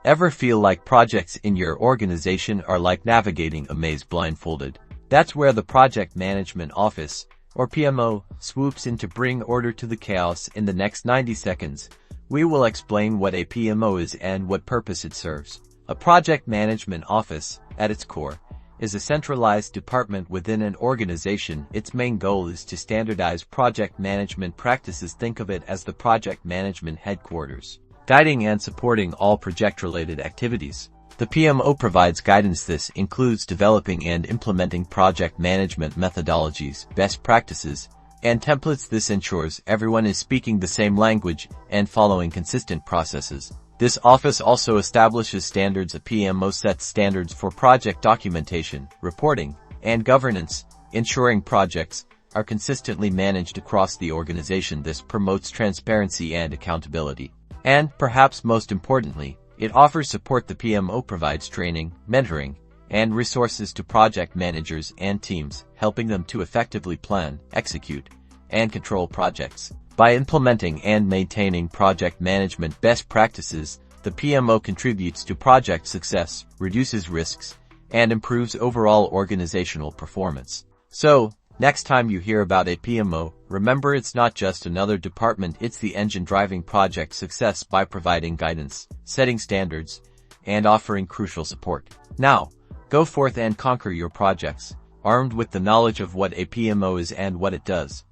Ever feel like projects in your organization are like navigating a maze blindfolded? That's where the Project Management Office, or PMO, swoops in to bring order to the chaos in the next 90 seconds. We will explain what a PMO is and what purpose it serves. A Project Management Office, at its core, is a centralized department within an organization. Its main goal is to standardize project management practices. Think of it as the project management headquarters, guiding and supporting all project-related activities. The PMO provides guidance. This includes developing and implementing project management methodologies, best practices, and templates. This ensures everyone is speaking the same language and following consistent processes. This office also establishes standards. A PMO sets standards for project documentation, reporting, and governance, ensuring projects are consistently managed across the organization. This promotes transparency and accountability. And, perhaps most importantly, it offers support. The PMO provides training, mentoring, and resources to project managers and teams, helping them to effectively plan, execute, and control projects. By implementing and maintaining project management best practices, the PMO contributes to project success, reduces risks, and improves overall organizational performance. So, next time you hear about a PMO, remember it's not just another department, it's the engine driving project success by providing guidance, setting standards, and offering crucial support. Now, go forth and conquer your projects, armed with the knowledge of what a PMO is and what it does.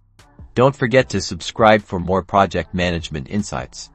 Don't forget to subscribe for more project management insights.